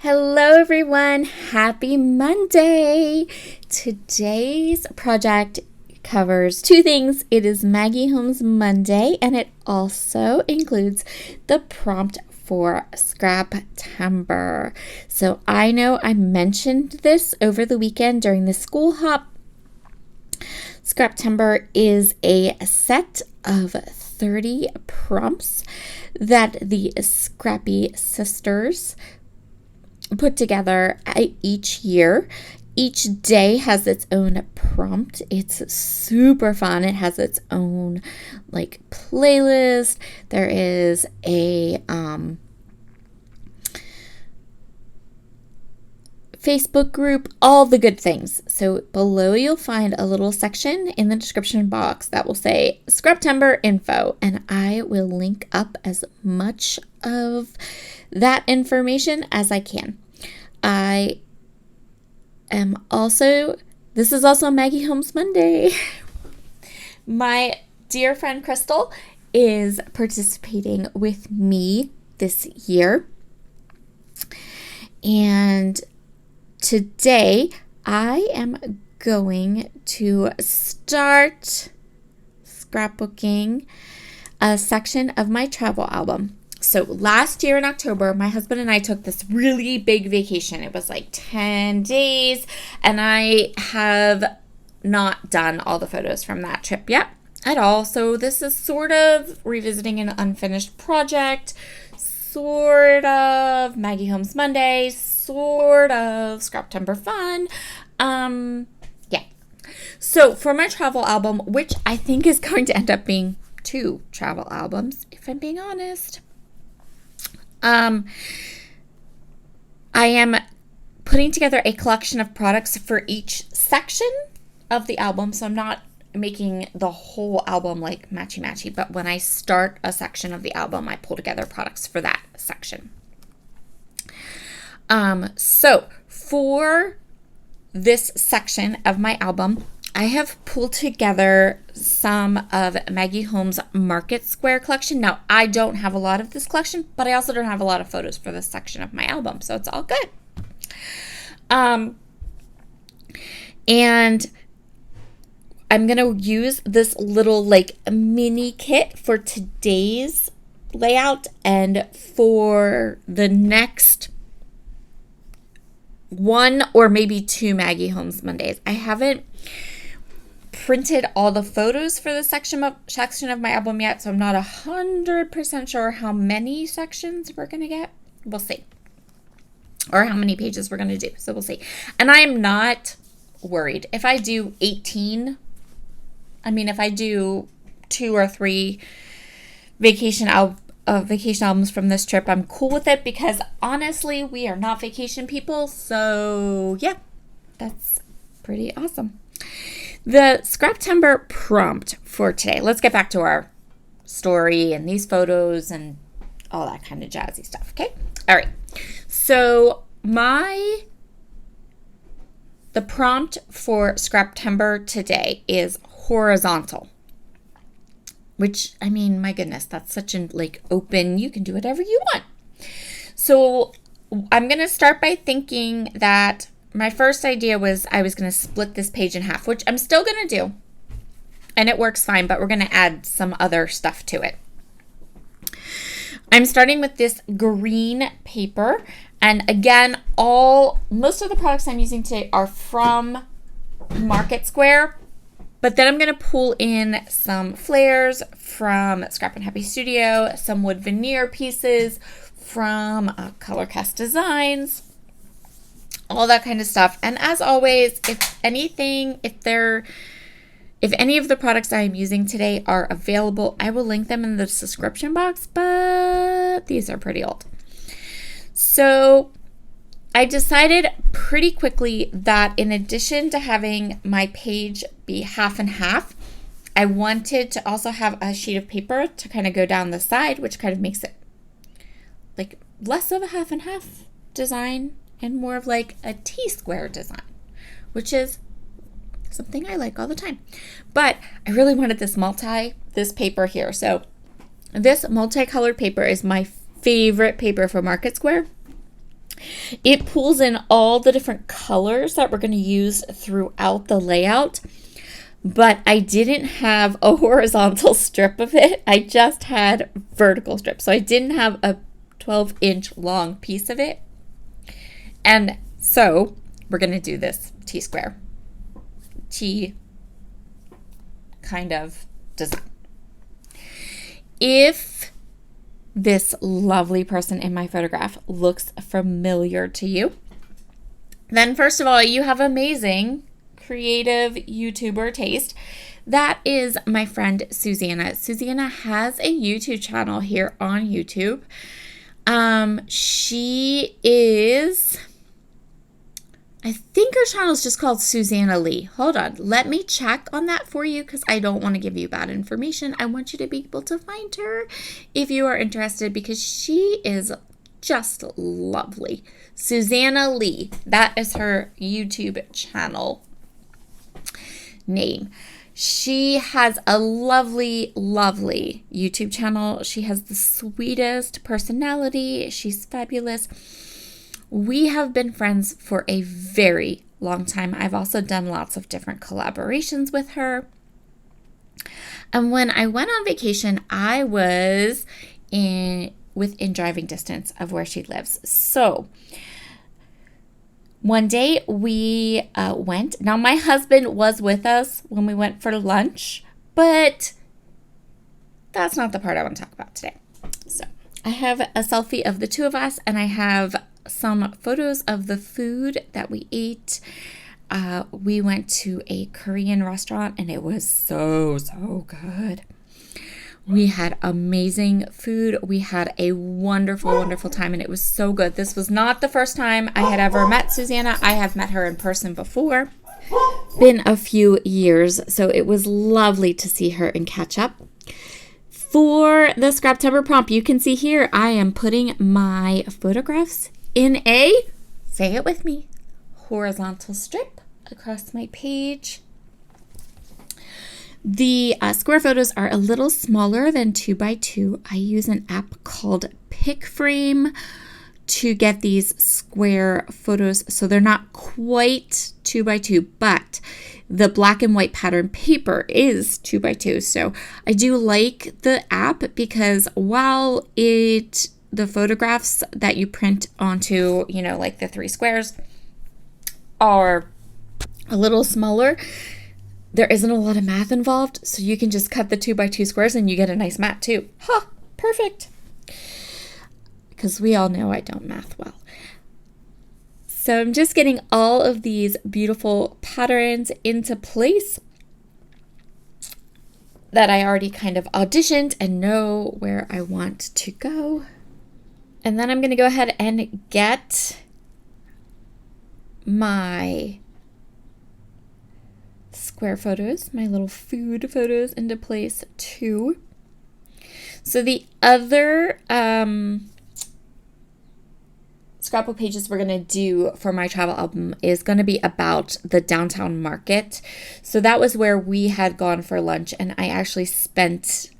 Hello, everyone. Happy Monday. Today's project covers two things. It is Maggie Holmes Monday, and it also includes the prompt for Scraptember. So I know I mentioned this over the weekend during the school hop. Scraptember is a set of 30 prompts that the Scrappy sisters put together each year. Each day has its own prompt. It's super fun. It has its own playlist. There is a Facebook group, all the good things. So below you'll find a little section in the description box that will say Scraptember info, and I will link up as much of that information as I can. This is also Maggie Holmes Monday. My dear friend Crystal is participating with me this year. And today I am going to start scrapbooking a section of my travel album. So last year in October, my husband and I took this really big vacation. It was like 10 days, and I have not done all the photos from that trip yet at all. So this is sort of revisiting an unfinished project, sort of Maggie Holmes Monday, sort of Scraptember fun. Yeah. So for my travel album, which I think is going to end up being 2 travel albums, if I'm being honest, I am putting together a collection of products for each section of the album. So I'm not making the whole album like matchy-matchy, but when I start a section of the album, I pull together products for that section. So for this section of my album, I have pulled together some of Maggie Holmes' Market Square collection. Now, I don't have a lot of this collection, but I also don't have a lot of photos for this section of my album, so it's all good. And I'm going to use this little mini kit for today's layout and for the next 1 or maybe 2 Maggie Holmes Mondays. I haven't printed all the photos for the section of my album yet, so I'm not 100% sure how many sections we're going to get. We'll see. Or how many pages we're going to do. So we'll see. And I'm not worried. If I do 18, if I do 2 or 3 vacation albums from this trip, I'm cool with it because honestly, we are not vacation people. So yeah, that's pretty awesome. The Scraptember prompt for today. Let's get back to our story and these photos and all that kind of jazzy stuff, okay? All right. So the prompt for Scraptember today is horizontal, which, my goodness, that's such an open, you can do whatever you want. So I'm going to start by thinking that my first idea was I was going to split this page in half, which I'm still going to do. And it works fine, but we're going to add some other stuff to it. I'm starting with this green paper. And again, most of the products I'm using today are from Market Square. But then I'm going to pull in some flares from Scrap and Happy Studio, some wood veneer pieces from Color Cast Designs, all that kind of stuff. And as always, if any of the products I am using today are available, I will link them in the description box, but these are pretty old. So I decided pretty quickly that in addition to having my page be half and half, I wanted to also have a sheet of paper to kind of go down the side, which kind of makes it less of a half and half design and more of a T-square design, which is something I like all the time. But I really wanted this paper here. So this multicolored paper is my favorite paper for Market Square. It pulls in all the different colors that we're going to use throughout the layout, but I didn't have a horizontal strip of it. I just had vertical strips. So I didn't have a 12-inch long piece of it. And so we're going to do this T-square, T kind of design. If this lovely person in my photograph looks familiar to you, then first of all, you have amazing creative YouTuber taste. That is my friend Susanna. Susanna has a YouTube channel here on YouTube. She is, I think her channel is just called Susanna Lee. Hold on, let me check on that for you because I don't want to give you bad information. I want you to be able to find her if you are interested because she is just lovely. Susanna Lee, that is her YouTube channel name. She has a lovely, lovely YouTube channel. She has the sweetest personality. She's fabulous. We have been friends for a very long time. I've also done lots of different collaborations with her. And when I went on vacation, I was within driving distance of where she lives. So one day we went. Now, my husband was with us when we went for lunch, but that's not the part I want to talk about today. So I have a selfie of the two of us, and I have some photos of the food that we ate. We went to a Korean restaurant, and it was so good. We had amazing food. We had a wonderful, wonderful time, and it was so good. This was not the first time I had ever met Susanna. I have met her in person before. Been a few years, so it was lovely to see her and catch up. For the Scraptember prompt, you can see here, I am putting my photographs in a, say it with me, horizontal strip across my page. The square photos are a little smaller than 2x2. I use an app called PicFrame to get these square photos. So they're not quite 2x2, but the black and white pattern paper is 2x2. So I do like the app because while the photographs that you print onto, like the 3 squares are a little smaller, there isn't a lot of math involved, so you can just cut the 2x2 squares and you get a nice mat too. Perfect. Because we all know I don't math well. So I'm just getting all of these beautiful patterns into place that I already kind of auditioned and know where I want to go. And then I'm going to go ahead and get my square photos, my little food photos into place too. So the other scrapbook pages we're going to do for my travel album is going to be about the downtown market. So that was where we had gone for lunch, and I actually spent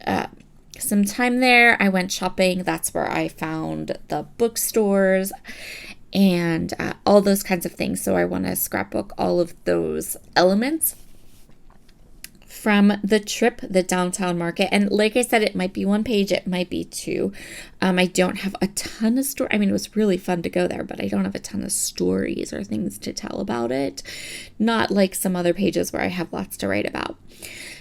some time there. I went shopping. That's where I found the bookstores and all those kinds of things. So I want to scrapbook all of those elements from the trip, the downtown market. And like I said, it might be 1 page, it might be 2. I don't have a ton of story. I mean, it was really fun to go there, but I don't have a ton of stories or things to tell about it. Not like some other pages where I have lots to write about.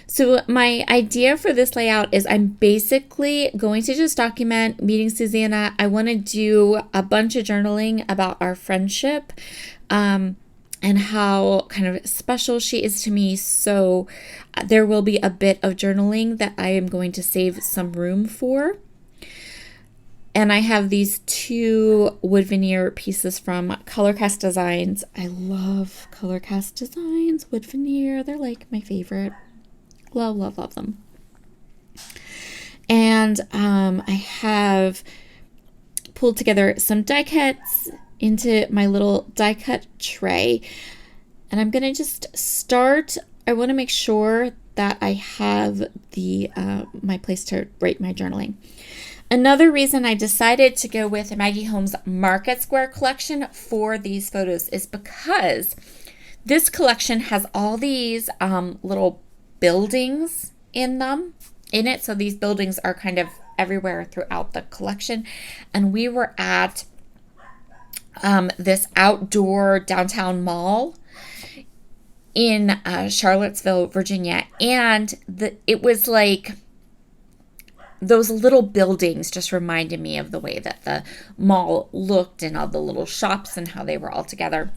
So my idea for this layout is I'm basically going to just document meeting Susanna. I want to do a bunch of journaling about our friendship, and how kind of special she is to me. So there will be a bit of journaling that I am going to save some room for. And I have these 2 wood veneer pieces from Colorcast Designs. I love Colorcast Designs, wood veneer. They're like my favorite. Love, love, love them. And I have pulled together some die cuts into my little die cut tray, and I'm gonna just start. I want to make sure that I have the my place to write my journaling. Another reason I decided to go with Maggie Holmes Market Square collection for these photos is because this collection has all these little buildings in it. So these buildings are kind of everywhere throughout the collection. And we were at this outdoor downtown mall in Charlottesville, Virginia. And it was like those little buildings just reminded me of the way that the mall looked and all the little shops and how they were all together.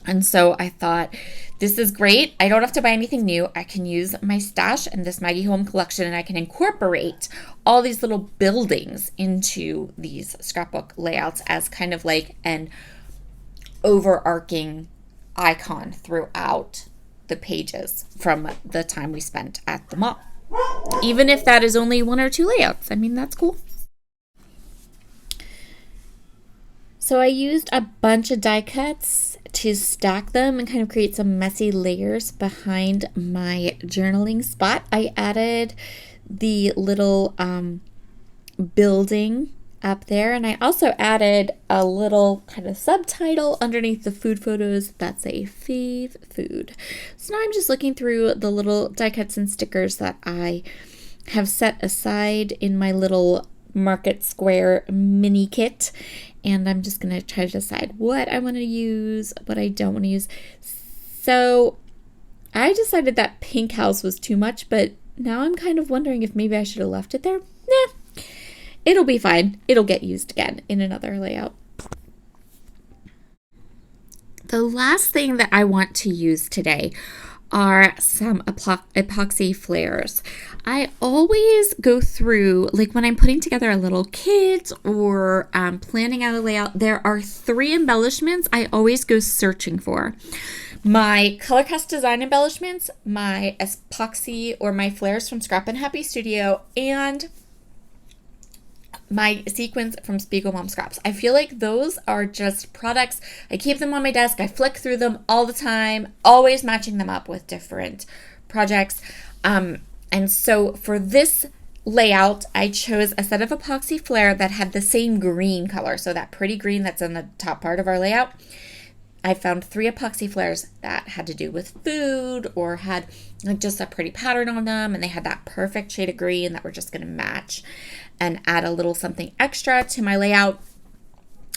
And so I thought, this is great. I don't have to buy anything new. I can use my stash and this Maggie Holmes collection, and I can incorporate all these little buildings into these scrapbook layouts as kind of like an overarching icon throughout the pages from the time we spent at the mall. Even if that is only 1 or 2 layouts. I mean, that's cool. So I used a bunch of die cuts to stack them and kind of create some messy layers behind my journaling spot. I added the little building up there, and I also added a little kind of subtitle underneath the food photos that say fave food. So now I'm just looking through the little die cuts and stickers that I have set aside in my little Market Square mini kit, and I'm just going to try to decide what I want to use, what I don't want to use. So I decided that pink house was too much, but now I'm kind of wondering if maybe I should have left it there. Nah. It'll be fine. It'll get used again in another layout. The last thing that I want to use today are some epoxy flares. I always go through, like when I'm putting together a little kit or planning out a layout, there are 3 embellishments I always go searching for. My color cast design embellishments, my epoxy or my flares from Scrap and Happy Studio, and my sequins from Spiegel Mom Scraps. I feel like those are just products. I keep them on my desk. I flick through them all the time, always matching them up with different projects. And so for this layout, I chose a set of epoxy flare that had the same green color. So that pretty green that's in the top part of our layout. I found 3 epoxy flares that had to do with food or had like just a pretty pattern on them, and they had that perfect shade of green that we're just going to match and add a little something extra to my layout.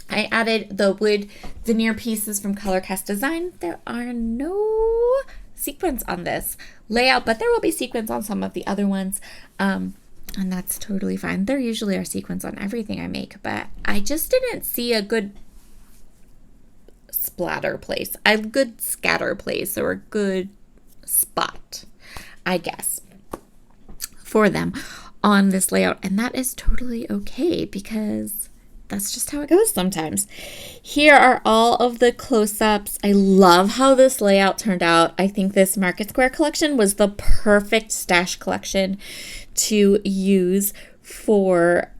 I added the wood veneer pieces from Color Cast Design. There are no sequins on this layout, but there will be sequins on some of the other ones, and that's totally fine. There usually are sequins on everything I make, but I just didn't see a good splatter place, a good scatter place, or a good spot, I guess, for them on this layout. And that is totally okay because that's just how it goes sometimes. Here are all of the close-ups. I love how this layout turned out. I think this Market Square collection was the perfect stash collection to use for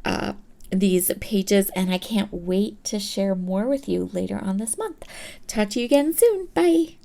these pages, and I can't wait to share more with you later on this month. Talk to you again soon. Bye.